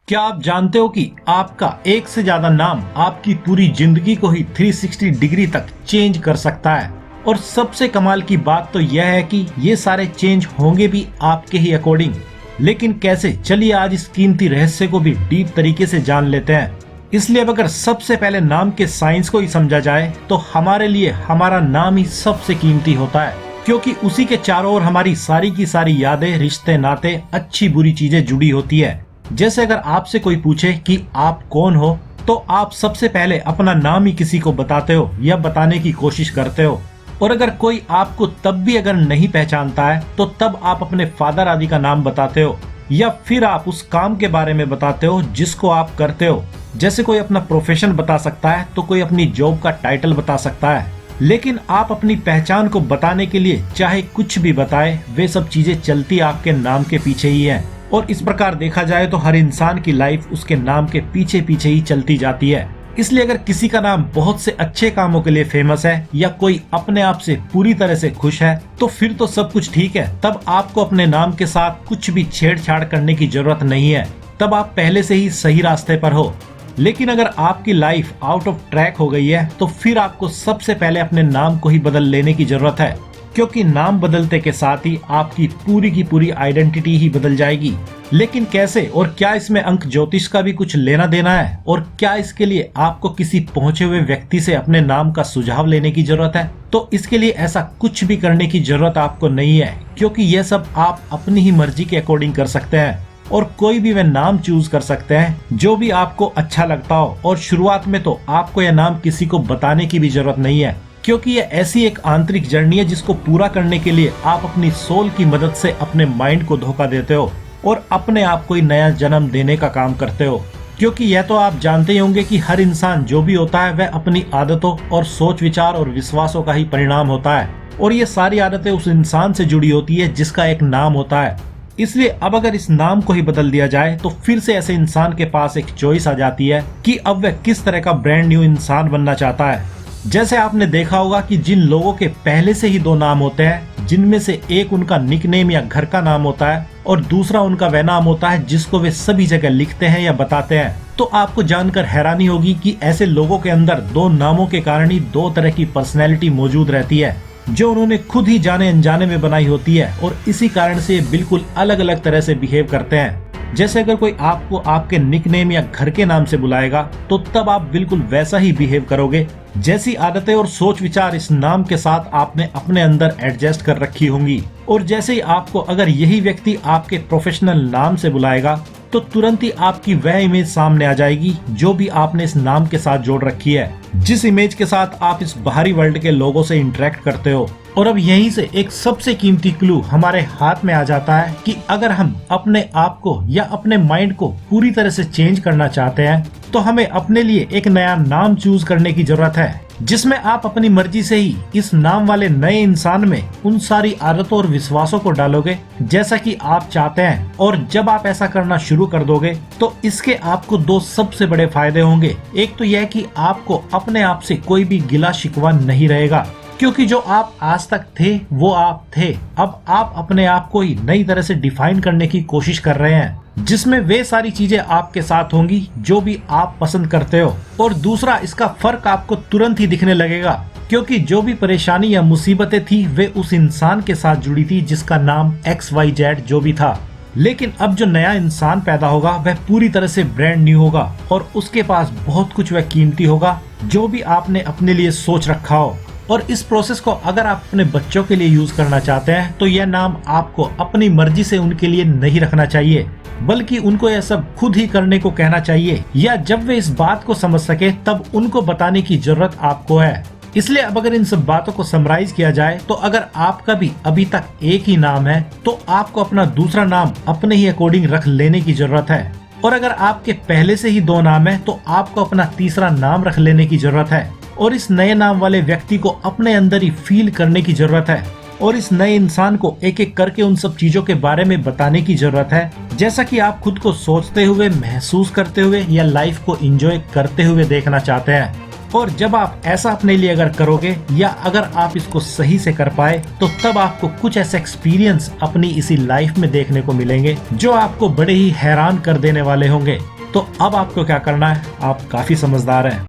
क्या आप जानते हो कि आपका एक से ज्यादा नाम आपकी पूरी जिंदगी को ही 360 डिग्री तक चेंज कर सकता है। और सबसे कमाल की बात तो यह है कि ये सारे चेंज होंगे भी आपके ही अकॉर्डिंग। लेकिन कैसे, चलिए आज इस कीमती रहस्य को भी डीप तरीके से जान लेते हैं। इसलिए अब अगर सबसे पहले नाम के साइंस को ही समझा जाए तो हमारे लिए हमारा नाम ही सबसे कीमती होता है, क्योंकि उसी के चारों ओर हमारी सारी की सारी यादें, रिश्ते, नाते, अच्छी बुरी चीजें जुड़ी होती है। जैसे अगर आपसे कोई पूछे कि आप कौन हो, तो आप सबसे पहले अपना नाम ही किसी को बताते हो या बताने की कोशिश करते हो। और अगर कोई आपको तब भी अगर नहीं पहचानता है तो तब आप अपने फादर आदि का नाम बताते हो, या फिर आप उस काम के बारे में बताते हो जिसको आप करते हो। जैसे कोई अपना प्रोफेशन बता सकता है तो कोई अपनी जॉब का टाइटल बता सकता है। लेकिन आप अपनी पहचान को बताने के लिए चाहे कुछ भी बताए, वे सब चीजें चलती आपके नाम के पीछे ही है। और इस प्रकार देखा जाए तो हर इंसान की लाइफ उसके नाम के पीछे पीछे ही चलती जाती है। इसलिए अगर किसी का नाम बहुत से अच्छे कामों के लिए फेमस है या कोई अपने आप से पूरी तरह से खुश है, तो फिर तो सब कुछ ठीक है। तब आपको अपने नाम के साथ कुछ भी छेड़छाड़ करने की जरूरत नहीं है, तब आप पहले से ही सही रास्ते पर हो। लेकिन अगर आपकी लाइफ आउट ऑफ ट्रैक हो गई है तो फिर आपको सबसे पहले अपने नाम को ही बदल लेने की जरूरत है, क्योंकि नाम बदलते के साथ ही आपकी पूरी की पूरी आइडेंटिटी ही बदल जाएगी। लेकिन कैसे, और क्या इसमें अंक ज्योतिष का भी कुछ लेना देना है, और क्या इसके लिए आपको किसी पहुंचे हुए व्यक्ति से अपने नाम का सुझाव लेने की जरूरत है? तो इसके लिए ऐसा कुछ भी करने की जरूरत आपको नहीं है, क्योंकि यह सब आप अपनी ही मर्जी के अकॉर्डिंग कर सकते हैं। और कोई भी वह नाम चूज कर सकते हैं जो भी आपको अच्छा लगता हो। और शुरुआत में तो आपको यह नाम किसी को बताने की भी जरूरत नहीं है, क्योंकि ये ऐसी एक आंतरिक जर्नी है जिसको पूरा करने के लिए आप अपनी सोल की मदद से अपने माइंड को धोखा देते हो और अपने आप को ही नया जन्म देने का काम करते हो। क्योंकि यह तो आप जानते ही होंगे कि हर इंसान जो भी होता है वह अपनी आदतों और सोच विचार और विश्वासों का ही परिणाम होता है। और ये सारी आदतें उस इंसान से जुड़ी होती है जिसका एक नाम होता है। इसलिए अब अगर इस नाम को ही बदल दिया जाए तो फिर से ऐसे इंसान के पास एक चॉइस आ जाती है कि अब वह किस तरह का ब्रांड न्यू इंसान बनना चाहता है। जैसे आपने देखा होगा कि जिन लोगों के पहले से ही दो नाम होते हैं, जिनमें से एक उनका निकनेम या घर का नाम होता है और दूसरा उनका वह नाम होता है जिसको वे सभी जगह लिखते हैं या बताते हैं, तो आपको जानकर हैरानी होगी कि ऐसे लोगों के अंदर दो नामों के कारण ही दो तरह की पर्सनैलिटी मौजूद रहती है, जो उन्होंने खुद ही जाने अनजाने में बनाई होती है। और इसी कारण से बिल्कुल अलग अलग तरह से बिहेव करते हैं। जैसे अगर कोई आपको आपके निकनेम या घर के नाम से बुलाएगा तो तब आप बिल्कुल वैसा ही बिहेव करोगे जैसी आदतें और सोच विचार इस नाम के साथ आपने अपने अंदर एडजस्ट कर रखी होंगी। और जैसे ही आपको अगर यही व्यक्ति आपके प्रोफेशनल नाम से बुलाएगा तो तुरंत ही आपकी वह इमेज सामने आ जाएगी जो भी आपने इस नाम के साथ जोड़ रखी है, जिस इमेज के साथ आप इस बाहरी वर्ल्ड के लोगों से इंटरेक्ट करते हो। और अब यहीं से एक सबसे कीमती क्लू हमारे हाथ में आ जाता है कि अगर हम अपने आप को या अपने माइंड को पूरी तरह से चेंज करना चाहते हैं तो हमें अपने लिए एक नया नाम चूज करने की जरूरत है, जिसमें आप अपनी मर्जी से ही इस नाम वाले नए इंसान में उन सारी आदतों और विश्वासों को डालोगे जैसा कि आप चाहते हैं। और जब आप ऐसा करना शुरू कर दोगे तो इसके आपको दो सबसे बड़े फायदे होंगे। एक तो यह कि आपको अपने आप से कोई भी गिला शिकवा नहीं रहेगा, क्योंकि जो आप आज तक थे वो आप थे। अब आप अपने आप को ही नई तरह से डिफाइन करने की कोशिश कर रहे हैं, जिसमें वे सारी चीजें आपके साथ होंगी जो भी आप पसंद करते हो। और दूसरा, इसका फर्क आपको तुरंत ही दिखने लगेगा, क्योंकि जो भी परेशानी या मुसीबतें थी वे उस इंसान के साथ जुड़ी थी जिसका नाम XYZ जो भी था। लेकिन अब जो नया इंसान पैदा होगा वह पूरी तरह से ब्रांड न्यू होगा और उसके पास बहुत कुछ वह कीमती होगा जो भी आपने अपने लिए सोच रखा हो। और इस प्रोसेस को अगर आप अपने बच्चों के लिए यूज करना चाहते हैं तो यह नाम आपको अपनी मर्जी से उनके लिए नहीं रखना चाहिए, बल्कि उनको यह सब खुद ही करने को कहना चाहिए, या जब वे इस बात को समझ सके तब उनको बताने की जरूरत आपको है। इसलिए अब अगर इन सब बातों को समराइज किया जाए तो अगर आपका भी अभी तक एक ही नाम है तो आपको अपना दूसरा नाम अपने ही अकॉर्डिंग रख लेने की जरूरत है। और अगर आपके पहले से ही दो नाम है तो आपको अपना तीसरा नाम रख लेने की जरूरत है। और इस नए नाम वाले व्यक्ति को अपने अंदर ही फील करने की जरूरत है। और इस नए इंसान को एक एक करके उन सब चीजों के बारे में बताने की जरूरत है, जैसा कि आप खुद को सोचते हुए, महसूस करते हुए या लाइफ को एंजॉय करते हुए देखना चाहते हैं। और जब आप ऐसा अपने लिए अगर करोगे या अगर आप इसको सही से कर पाए तो तब आपको कुछ ऐसे एक्सपीरियंस अपनी इसी लाइफ में देखने को मिलेंगे जो आपको बड़े ही हैरान कर देने वाले होंगे। तो अब आपको क्या करना है, आप काफी समझदार हैं।